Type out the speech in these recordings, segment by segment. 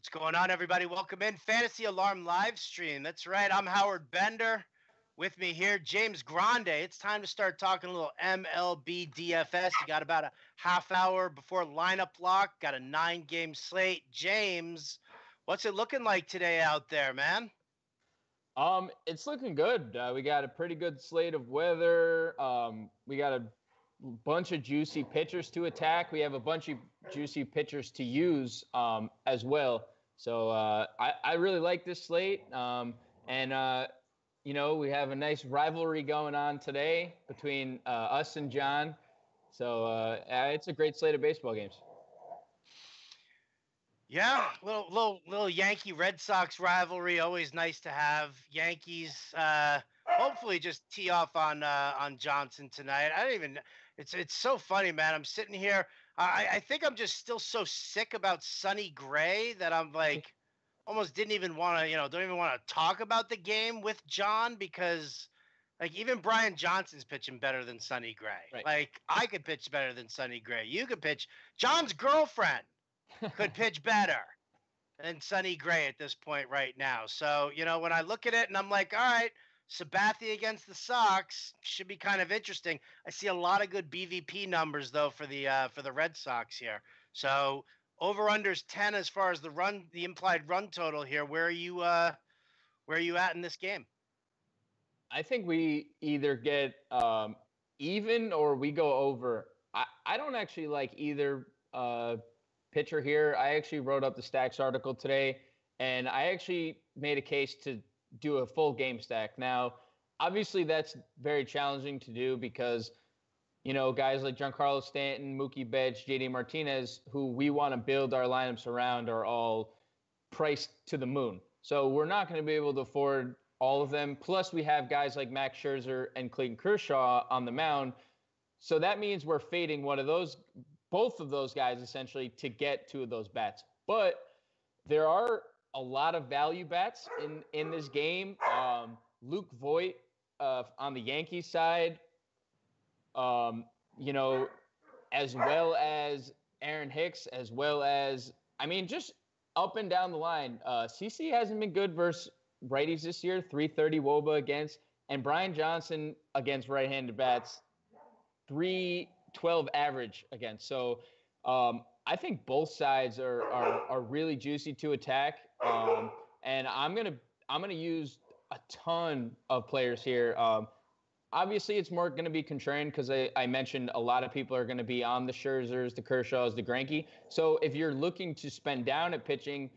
What's going on, everybody? Welcome in Fantasy Alarm live stream. That's right. I'm Howard Bender. With me here, James Grande. It's time to start talking a little MLB DFS. You got about a half hour before lineup lock. Got a 9-game slate. James, what's it looking like today out there, man? It's looking good. We got a pretty good slate of weather. We got a bunch of juicy pitchers to attack. We have a bunch of juicy pitchers to use as well. So I really like this slate. We have a nice rivalry going on today between us and John. So it's a great slate of baseball games. Yeah, little Yankee Red Sox rivalry. Always nice to have. Yankees hopefully just tee off on Johnson tonight. I don't even. It's so funny, man. I'm sitting here. I think I'm just still so sick about Sonny Gray that I'm like almost didn't even want to don't even want to talk about the game with John because like even Brian Johnson's pitching better than Sonny Gray. Right. Like I could pitch better than Sonny Gray. You could pitch. John's girlfriend could pitch better than Sonny Gray at this point right now. So, when I look at it and I'm like, all right, Sabathia against the Sox should be kind of interesting. I see a lot of good BVP numbers though for the Red Sox here. So over/unders 10 as far as the implied run total here. Where are you at in this game? I think we either get even or we go over. I don't actually like either pitcher here. I actually wrote up the stacks article today, and I actually made a case to do a full game stack. Now, obviously, that's very challenging to do because, guys like Giancarlo Stanton, Mookie Betts, JD Martinez, who we want to build our lineups around, are all priced to the moon. So we're not going to be able to afford all of them. Plus, we have guys like Max Scherzer and Clayton Kershaw on the mound. So that means we're fading both of those guys essentially to get two of those bats. But there are a lot of value bats in this game. Luke Voit on the Yankees side, as well as Aaron Hicks, as well as, just up and down the line. CC hasn't been good versus righties this year, 330 WOBA against, and Brian Johnson against right-handed bats, 312 average against. So I think both sides are really juicy to attack. And I'm gonna use a ton of players here. Obviously, it's more going to be contrarian because I mentioned a lot of people are going to be on the Scherzers, the Kershaws, the Greinke. So if you're looking to spend down at pitching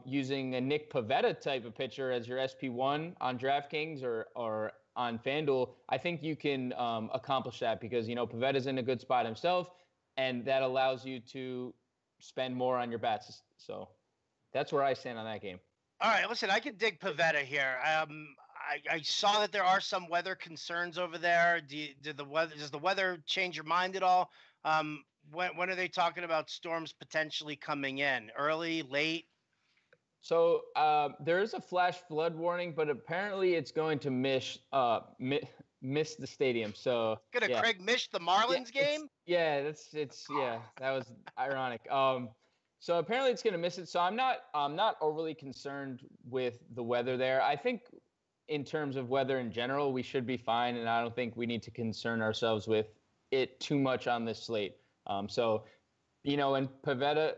using a Nick Pivetta type of pitcher as your SP1 on DraftKings or on FanDuel, I think you can accomplish that because, Pivetta's in a good spot himself, and that allows you to spend more on your bats. So that's where I stand on that game. All right, listen, I can dig Pivetta here. I saw that there are some weather concerns over there. Does the weather change your mind at all? When are they talking about storms potentially coming in? Early, late? So there is a flash flood warning, but apparently it's going to miss the stadium. So Craig Mish the Marlins game? That was ironic. So apparently it's going to miss it. So I'm not overly concerned with the weather there. I think in terms of weather in general, we should be fine, and I don't think we need to concern ourselves with it too much on this slate. And Pivetta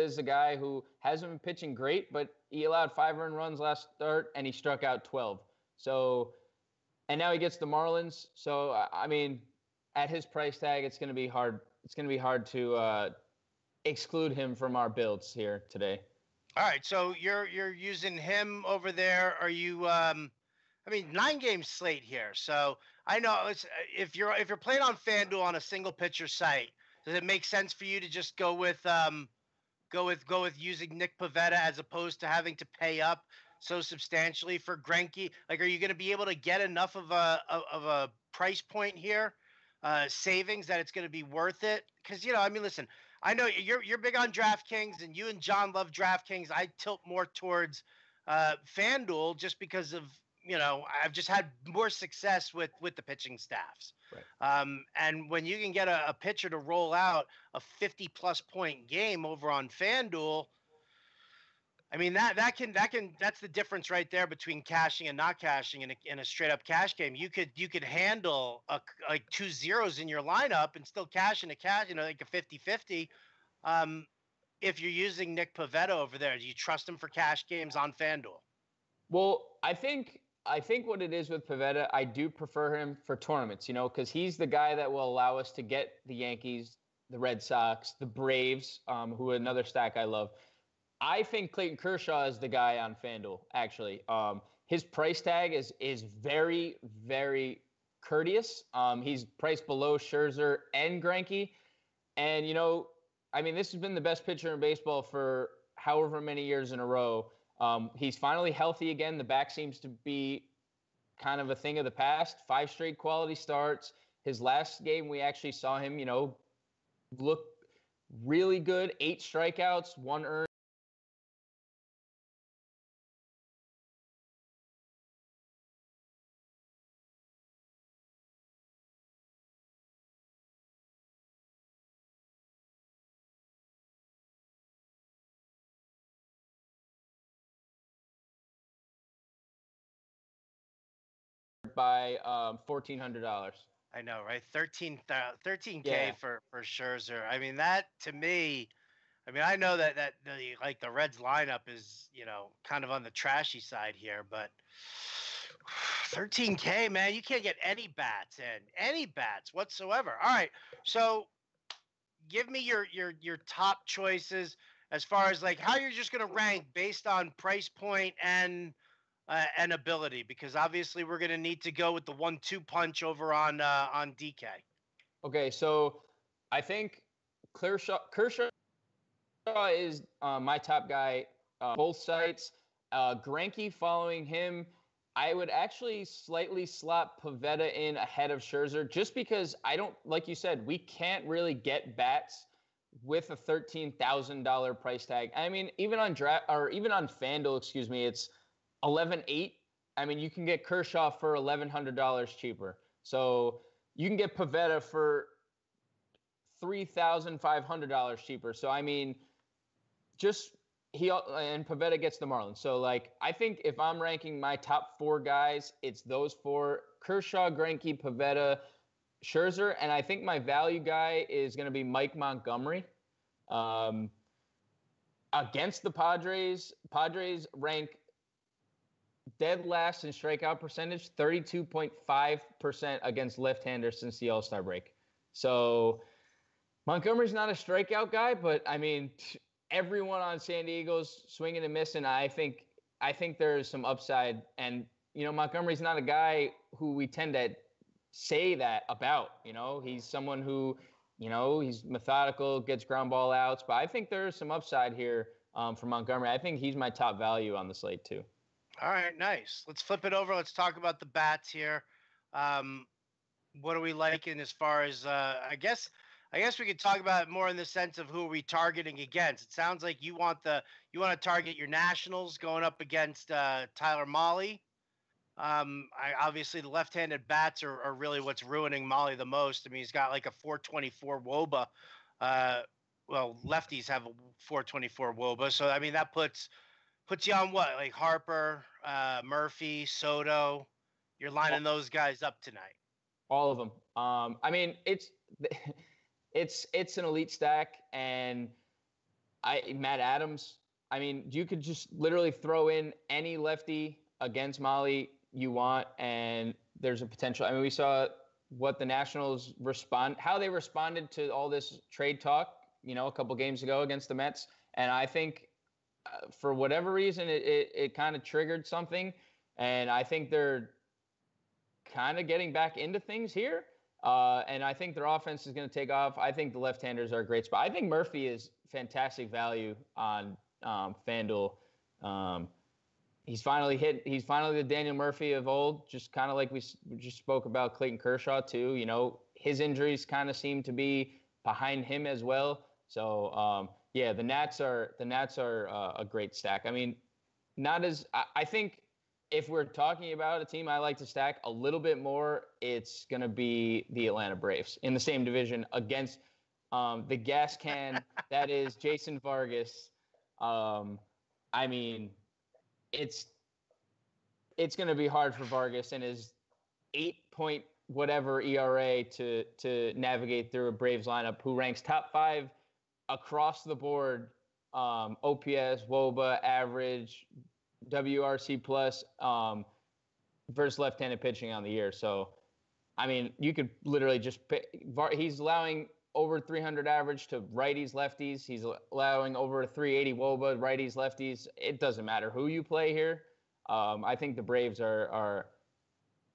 is a guy who hasn't been pitching great, but he allowed 5 earned runs last start, and he struck out 12. So, and now he gets the Marlins. So, at his price tag, it's going to be hard. It's going to be hard to exclude him from our builds here today. All right, so you're using him over there. Are you? 9-game slate here. So I know if you're playing on FanDuel on a single pitcher site, does it make sense for you to just go with using Nick Pivetta as opposed to having to pay up so substantially for Greinke? Like, are you going to be able to get enough of a price point here, savings that it's going to be worth it? Because listen. I know you're big on DraftKings, and you and John love DraftKings. I tilt more towards FanDuel just because of I've just had more success with the pitching staffs. Right. And when you can get a pitcher to roll out a 50-plus point game over on FanDuel, I mean that's the difference right there between cashing and not cashing in a straight up cash game. You could handle like 2 zeros in your lineup and still cash in a cash, like a 50-50. Um, if you're using Nick Pavetta over there, do you trust him for cash games on FanDuel? Well, I think what it is with Pavetta, I do prefer him for tournaments, because he's the guy that will allow us to get the Yankees, the Red Sox, the Braves, who are another stack I love. I think Clayton Kershaw is the guy on FanDuel, actually. His price tag is very, very courteous. He's priced below Scherzer and Greinke. And, I mean, this has been the best pitcher in baseball for however many years in a row. He's finally healthy again. The back seems to be kind of a thing of the past. 5 straight quality starts. His last game, we actually saw him, look really good. 8 strikeouts, 1 earned. By $1,400. I know, right? 13K Yeah. for Scherzer. I mean, that to me, I mean, I know that the Reds lineup is, kind of on the trashy side here, but 13K, man, you can't get any bats whatsoever. All right. So, give me your top choices as far as like how you're just going to rank based on price point and ability, because obviously we're going to need to go with the 1-2 punch over on DK. Okay, so I think Kershaw is my top guy. Both sites. Greinke following him. I would actually slightly slot Pavetta in ahead of Scherzer, just because I don't, like you said, we can't really get bats with a $13,000 price tag. I mean, even on FanDuel, excuse me, it's 11.8. I mean, you can get Kershaw for $1,100 cheaper. So you can get Pavetta for $3,500 cheaper. So I mean, and Pavetta gets the Marlins. So like, I think if I'm ranking my top 4 guys, it's those 4: Kershaw, Greinke, Pavetta, Scherzer, and I think my value guy is going to be Mike Montgomery. Against the Padres rank dead last in strikeout percentage, 32.5% against left-handers since the All-Star break. So Montgomery's not a strikeout guy, but I mean, everyone on San Diego's swinging and missing. I think there's some upside, and Montgomery's not a guy who we tend to say that about. He's someone who, he's methodical, gets ground ball outs, but I think there's some upside here for Montgomery. I think he's my top value on the slate too. All right, nice. Let's flip it over. Let's talk about the bats here. What are we liking as far as I guess we could talk about it more in the sense of who are we targeting against. It sounds like you want to target your Nationals going up against Tyler Mahle. Obviously the left-handed bats are really what's ruining Mahle the most. I mean, he's got like a 424 WOBA. Well, lefties have a 424 WOBA, so I mean that puts you on what, like Harper, Murphy, Soto. You're lining those guys up tonight. All of them. I mean, it's an elite stack, and Matt Adams. I mean, you could just literally throw in any lefty against Mahle you want, and there's a potential. I mean, we saw what the Nationals how they responded to all this trade talk, a couple games ago against the Mets, and I think for whatever reason it kind of triggered something, and I think they're kind of getting back into things here. And I think their offense is going to take off. I think the left-handers are a great spot. I think Murphy is fantastic value on FanDuel. He's finally the Daniel Murphy of old, just kind of like we just spoke about Clayton Kershaw too. His injuries kind of seem to be behind him as well. So yeah, the Nats are a great stack. I mean, I think if we're talking about a team I like to stack a little bit more, it's going to be the Atlanta Braves in the same division against the gas can that is Jason Vargas. I mean, it's going to be hard for Vargas and his 8 point whatever ERA to navigate through a Braves lineup who ranks top 5 across the board, OPS, WOBA, average, WRC plus, versus left-handed pitching on the year. So, I mean, you could literally just pick. He's allowing over 300 average to righties, lefties. He's allowing over 380 WOBA, righties, lefties. It doesn't matter who you play here. I think the Braves are,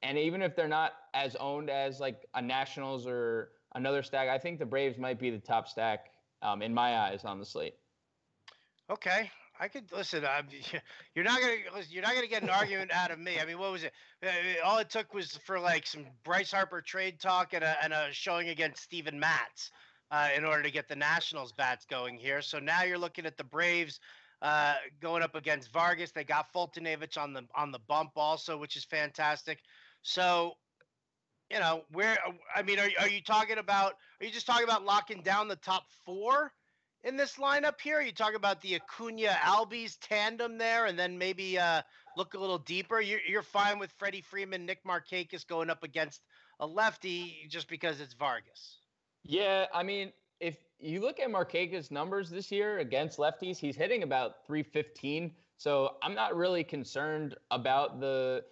and even if they're not as owned as like a Nationals or another stack, I think the Braves might be the top stack in my eyes on the slate. Okay, I could listen. You're not gonna get an argument out of me. I mean, what was it? All it took was for like some Bryce Harper trade talk and a showing against Steven Matz in order to get the Nationals bats going here. So now you're looking at the Braves going up against Vargas. They got Fultonevich on the bump also, which is fantastic. So, you know, are you talking about? Are you just talking about locking down the top 4 in this lineup here? Are you talking about the Acuna Albies tandem there, and then maybe look a little deeper? You're fine with Freddie Freeman, Nick Markakis going up against a lefty just because it's Vargas? Yeah, I mean, if you look at Markakis' numbers this year against lefties, he's hitting about 315. So I'm not really concerned about the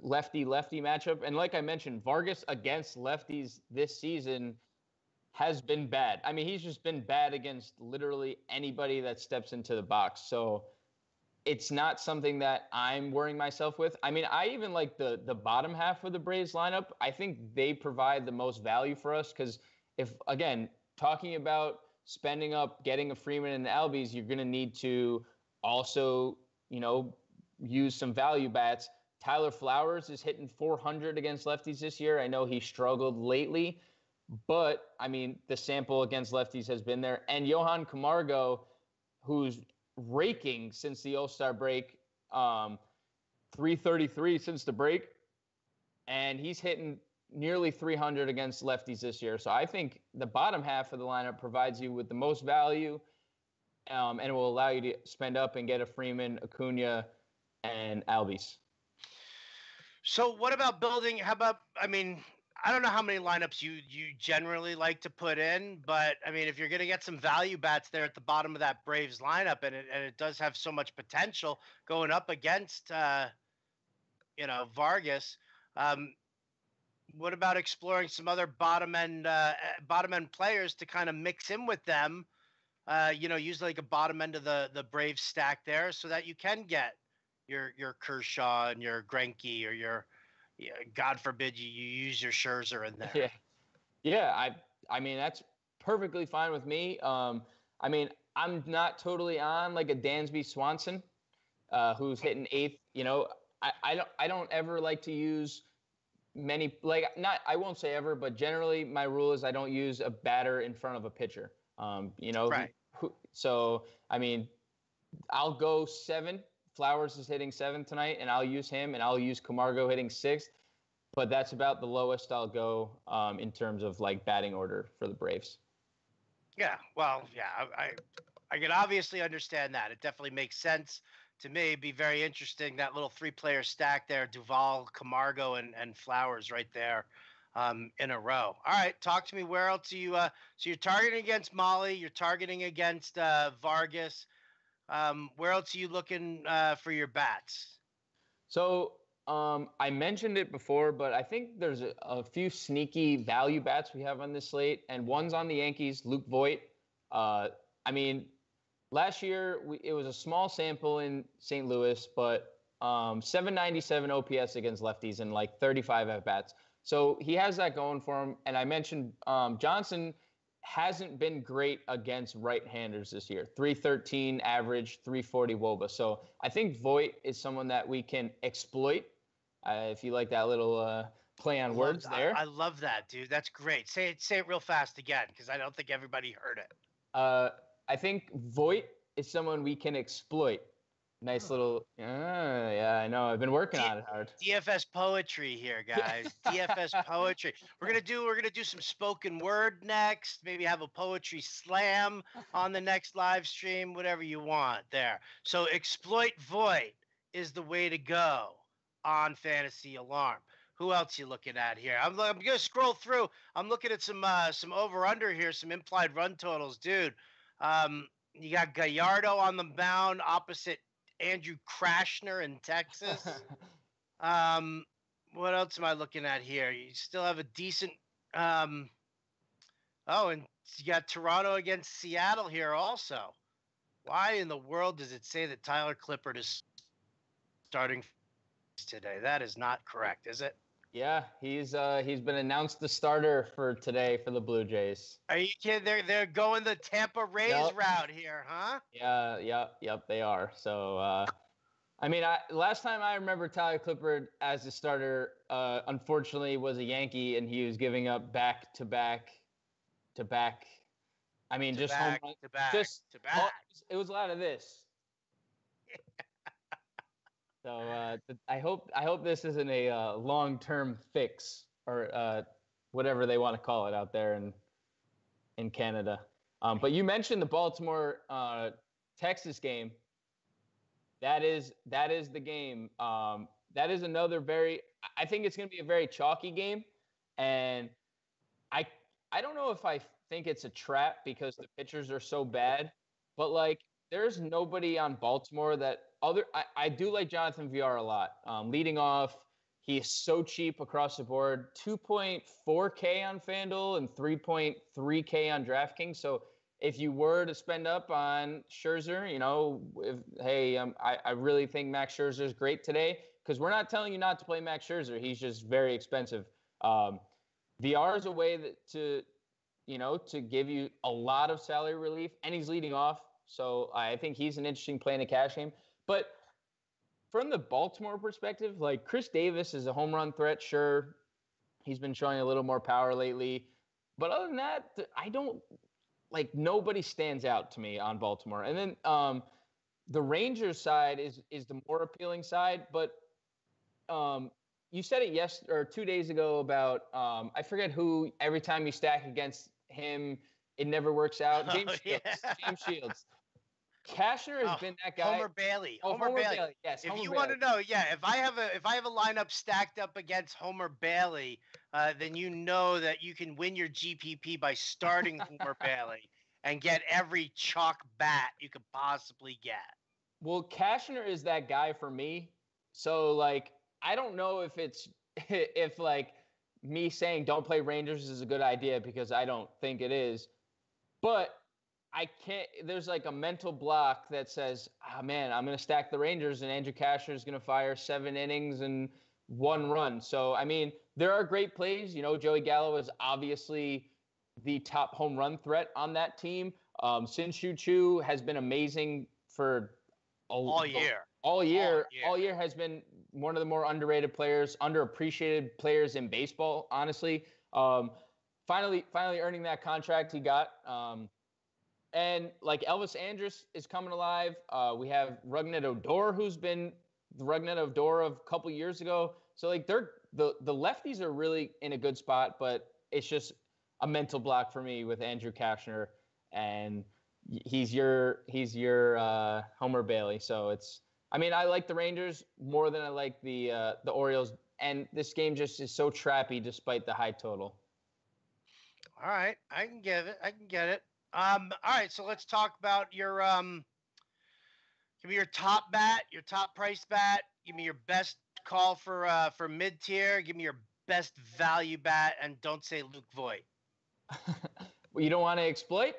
lefty-lefty matchup. And like I mentioned, Vargas against lefties this season has been bad. I mean, he's just been bad against literally anybody that steps into the box. So it's not something that I'm worrying myself with. I mean, I even like the bottom half of the Braves lineup. I think they provide the most value for us because if, again, talking about spending up, getting a Freeman and Albies, you're going to need to also, you know, use some value bats. Tyler Flowers is hitting 400 against lefties this year. I know he struggled lately, but, I mean, the sample against lefties has been there. And Johan Camargo, who's raking since the All-Star break, 333 since the break, and he's hitting nearly 300 against lefties this year. So I think the bottom half of the lineup provides you with the most value, and it will allow you to spend up and get a Freeman, Acuna, and Albies. So what about building? How about, I mean, I don't know how many lineups you generally like to put in, but I mean, if you're going to get some value bats there at the bottom of that Braves lineup, and it does have so much potential going up against, Vargas. What about exploring some other bottom end players to kind of mix in with them? Use like a bottom end of the Braves stack there, so that you can get your Kershaw and your Greinke or your, God forbid you use your Scherzer in there. Yeah. I mean, that's perfectly fine with me. I mean, I'm not totally on like a Dansby Swanson, who's hitting 8th. You know, I don't ever like to use many, like, not, I won't say ever, but generally my rule is I don't use a batter in front of a pitcher. Right. So, I mean, I'll go 7. Flowers is hitting 7 tonight, and I'll use him, and I'll use Camargo hitting 6th. But that's about the lowest I'll go in terms of like batting order for the Braves. Yeah, well, yeah, I can obviously understand that. It definitely makes sense to me. It'd be very interesting, that little 3-player stack there: Duvall, Camargo, and Flowers right there in a row. All right, talk to me. Where else are you? So you're targeting against Molly. You're targeting against Vargas. Where else are you looking for your bats? So I mentioned it before, but I think there's a few sneaky value bats we have on this slate, and one's on the Yankees, Luke Voit. I mean, last year it was a small sample in St. Louis, but 797 OPS against lefties and like 35 at bats. So he has that going for him. And I mentioned Johnson hasn't been great against right-handers this year. 313 average, 340 WOBA. So I think Voit is someone that we can exploit, if you like that little play on words there. I love that, dude. That's great. Say it real fast again, because I don't think everybody heard it. I think Voit is someone we can exploit. Nice little. Yeah, I know. I've been working on it hard. DFS poetry here, guys. DFS poetry. We're gonna do some spoken word next. Maybe have a poetry slam on the next live stream. Whatever you want there. So exploit void is the way to go on Fantasy Alarm. Who else you looking at here? I'm gonna scroll through. I'm looking at some over under here, some implied run totals, dude. You got Gallardo on the mound opposite Andrew Krashner in Texas. What else am I looking at here? You still have a decent. And you got Toronto against Seattle here also. Why in the world does it say that Tyler Clippard is starting today? That is not correct, is it? Yeah, he's been announced the starter for today for the Blue Jays. Are you kidding? They're going the Tampa Rays route here, huh? Yep, they are. So, I mean, last time I remember Tyler Clippard as a starter, unfortunately, was a Yankee, and he was giving up back to back. I mean, just home run, just to back. It was a lot of this. So I hope this isn't a long-term fix or whatever they want to call it out there in Canada. But you mentioned the Baltimore Texas game. That is the game. That is another I think it's going to be a very chalky game, and I don't know if I think it's a trap because the pitchers are so bad, but like there's nobody on Baltimore that I do like Jonathan Villar a lot. Leading off, he is so cheap across the board, 2.4K on FanDuel and 3.3K on DraftKings. So if you were to spend up on Scherzer, I really think Max Scherzer is great today, because we're not telling you not to play Max Scherzer. He's just very expensive. VR is a way to give you a lot of salary relief, and he's leading off. So I think he's an interesting play in a cash game. But from the Baltimore perspective, like Chris Davis is a home run threat, sure. He's been showing a little more power lately. But other than that, nobody stands out to me on Baltimore. And then the Rangers side is the more appealing side. But you said it 2 days ago about, I forget who, every time you stack against him, it never works out. James Shields. Yeah. James Shields. Cashner has been that guy. Homer Bailey. Homer Bailey. Yes. If you want to know, if I have a lineup stacked up against Homer Bailey, then you know that you can win your GPP by starting Homer Bailey and get every chalk bat you could possibly get. Well, Cashner is that guy for me. So I don't know if me saying don't play Rangers is a good idea, because I don't think it is. But I can't. There's a mental block that says, man, I'm going to stack the Rangers and Andrew Cashner is going to fire 7 innings and 1 run. So, I mean, there are great plays. Joey Gallo is obviously the top home run threat on that team. Shin-Soo Choo has been amazing for all year. All year has been one of the more underrated players, underappreciated players in baseball, honestly. Finally earning that contract he got. And Elvis Andrus is coming alive. We have Rougned Odor, who's been the Rougned Odor of a couple years ago. So the lefties are really in a good spot, but it's just a mental block for me with Andrew Cashner, and he's your Homer Bailey. So I like the Rangers more than I like the Orioles, and this game just is so trappy despite the high total. All right, I can get it. All right, so let's talk about your give me your top bat, your top price bat. Give me your best call for mid tier. Give me your best value bat, and don't say Luke Voit. Well, you don't want to exploit?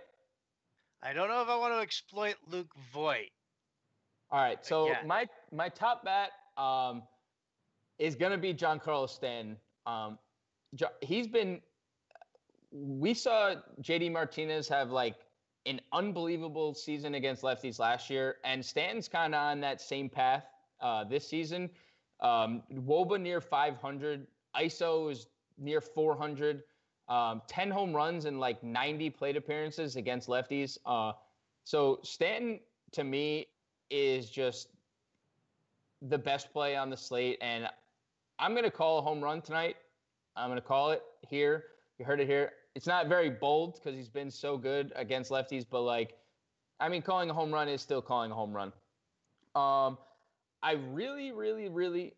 I don't know if I want to exploit Luke Voit. All right, so my top bat is gonna be Giancarlo Stanton. We saw JD Martinez have an unbelievable season against lefties last year, and Stanton's kind of on that same path this season. WOBA near 500, ISO is near 400, 10 home runs and 90 plate appearances against lefties. So Stanton to me is just the best play on the slate, and I'm going to call a home run tonight. I'm going to call it here. You heard it here. It's not very bold because he's been so good against lefties, but calling a home run is still calling a home run. I really, really, really,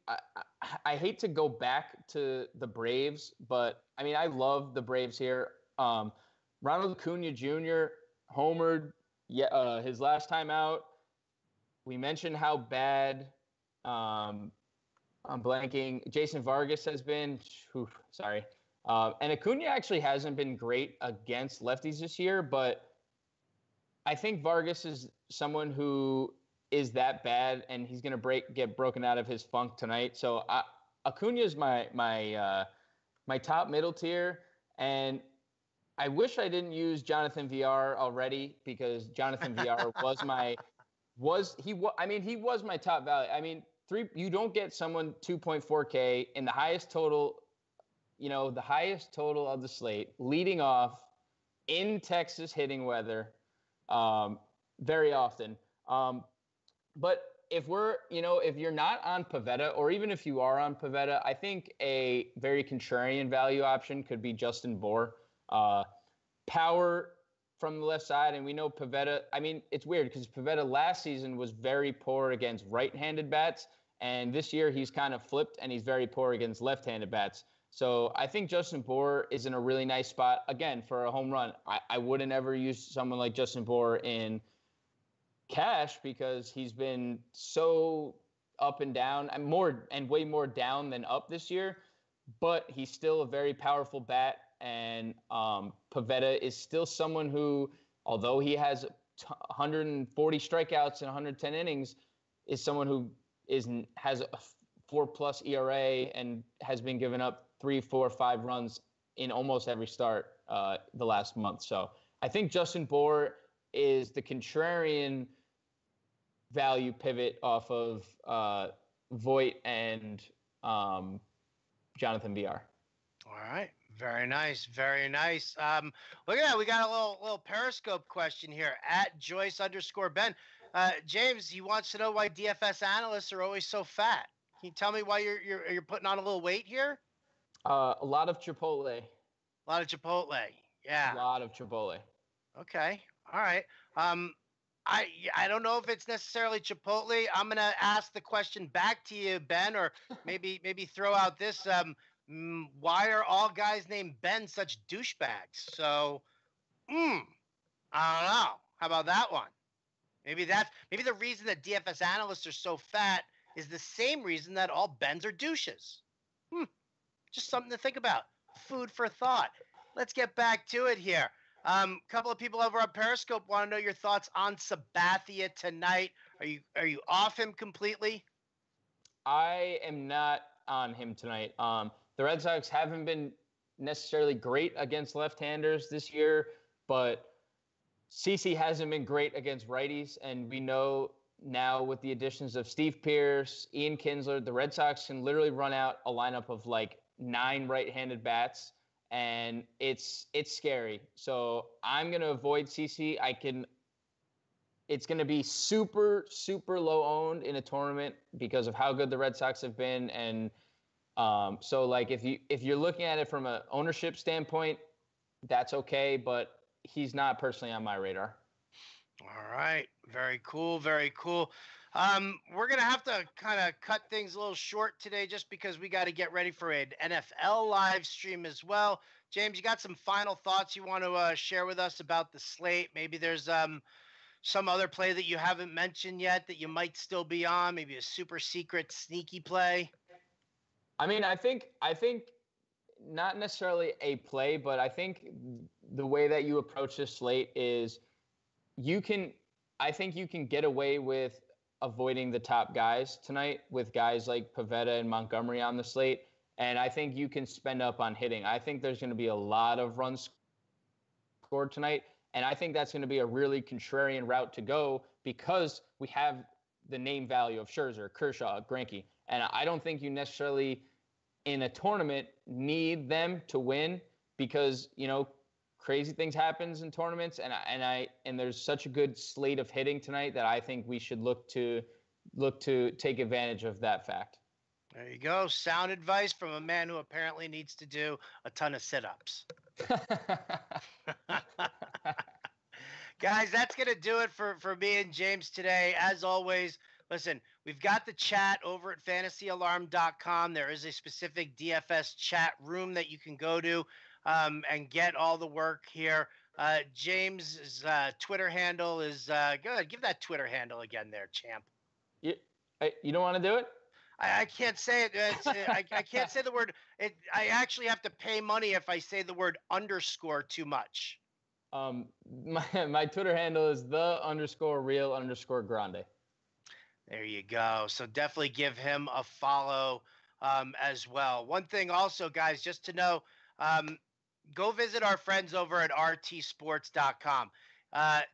I hate to go back to the Braves, but I love the Braves here. Ronald Acuna Jr. homered his last time out. We mentioned how bad I'm blanking. Jason Vargas has been. Sorry. And Acuna actually hasn't been great against lefties this year, but I think Vargas is someone who is that bad, and he's going to get broken out of his funk tonight. So Acuna is my top middle tier, and I wish I didn't use Jonathan VR already, because Jonathan VR he was my top value. You don't get someone 2.4K in the highest total, the highest total of the slate, leading off in Texas hitting weather, very often. But if you're not on Pivetta, or even if you are on Pivetta, I think a very contrarian value option could be Justin Bour. Power from the left side, and we know Pivetta. It's weird because Pivetta last season was very poor against right-handed bats, and this year he's kind of flipped, and he's very poor against left-handed bats. So I think Justin Bour is in a really nice spot, again, for a home run. I wouldn't ever use someone like Justin Bour in cash because he's been so up and down, and way more down than up this year, but he's still a very powerful bat. And Pivetta is still someone who, although he has 140 strikeouts in 110 innings, is someone who has a 4+ ERA and has been giving up 3, 4, 5 runs in almost every start the last month. So I think Justin Bour is the contrarian value pivot off of Voit and Jonathan VR. All right. Very nice. Very nice. Look at that. We got a little Periscope question here at Joyce_Ben. James, he wants to know why DFS analysts are always so fat. Can you tell me why you're putting on a little weight here? A lot of Chipotle. A lot of Chipotle. Yeah. A lot of Chipotle. Okay. All right. I don't know if it's necessarily Chipotle. I'm gonna ask the question back to you, Ben, or maybe throw out this. Why are all guys named Ben such douchebags? So, I don't know. How about that one? Maybe the reason that DFS analysts are so fat is the same reason that all Bens are douches. Just something to think about. Food for thought. Let's get back to it here. Couple of people over on Periscope want to know your thoughts on Sabathia tonight. Are you off him completely? I am not on him tonight. The Red Sox haven't been necessarily great against left-handers this year, but CC hasn't been great against righties, and we know now with the additions of Steve Pearce, Ian Kinsler, the Red Sox can literally run out a lineup of like 9 right-handed bats, and it's scary. So I'm going to avoid CC. It's going to be super, super low owned in a tournament because of how good the Red Sox have been. And so like if you're looking at it from an ownership standpoint, that's okay, but he's not personally on my radar. All right. Very cool. Very cool. We're going to have to kind of cut things a little short today just because we got to get ready for an NFL live stream as well. James, you got some final thoughts you want to share with us about the slate? Maybe there's some other play that you haven't mentioned yet that you might still be on, maybe a super secret sneaky play. I think not necessarily a play, but I think the way that you approach this slate is I think you can get away with avoiding the top guys tonight with guys like Pivetta and Montgomery on the slate. And I think you can spend up on hitting. I think there's going to be a lot of runs scored tonight. And I think that's going to be a really contrarian route to go because we have the name value of Scherzer, Kershaw, Greinke. And I don't think you necessarily in a tournament need them to win because, crazy things happens in tournaments. And there's such a good slate of hitting tonight that I think we should look to look to take advantage of that fact. There you go. Sound advice from a man who apparently needs to do a ton of sit-ups. Guys, that's going to do it for me and James today. As always, listen, we've got the chat over at fantasyalarm.com. There is a specific DFS chat room that you can go to and get all the work here. James's Twitter handle is good. Give that Twitter handle again there, champ. You don't want to do it? I can't say it. I can't say the word. I actually have to pay money if I say the word underscore too much. My Twitter handle is _real_grande. There you go. So definitely give him a follow as well. One thing also, guys, just to know, go visit our friends over at rtsports.com.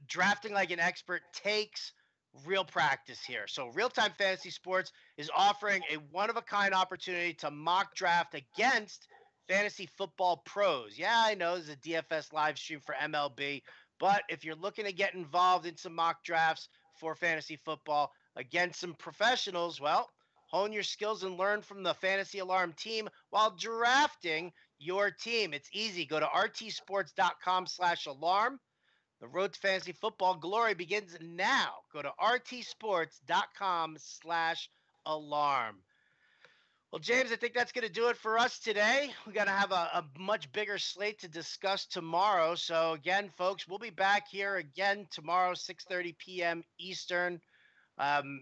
Drafting like an expert takes real practice here. So Real Time Fantasy Sports is offering a one-of-a-kind opportunity to mock draft against fantasy football pros. Yeah, I know there's a DFS live stream for MLB, but if you're looking to get involved in some mock drafts for fantasy football against some professionals, well, hone your skills and learn from the Fantasy Alarm team while drafting your team. It's easy. Go to rtsports.com/alarm. The road to fantasy football glory begins now. Go to rtsports.com/alarm. Well, James, I think that's going to do it for us today. We got to have a much bigger slate to discuss tomorrow. So again, folks, we'll be back here again tomorrow, 6:30 p.m. Eastern.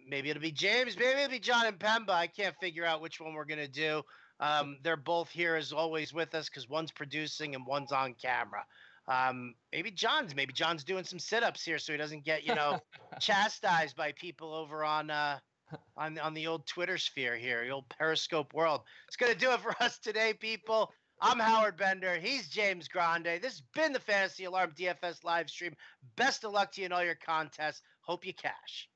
Maybe it'll be James, maybe it'll be John and Pemba. I can't figure out which one we're going to do. They're both here as always with us because one's producing and one's on camera. Maybe John's doing some sit-ups here so he doesn't get, chastised by people over on the old Twitter sphere here, the old Periscope world. It's going to do it for us today, people. I'm Howard Bender. He's James Grande. This has been the Fantasy Alarm DFS live stream. Best of luck to you in all your contests. Hope you cash.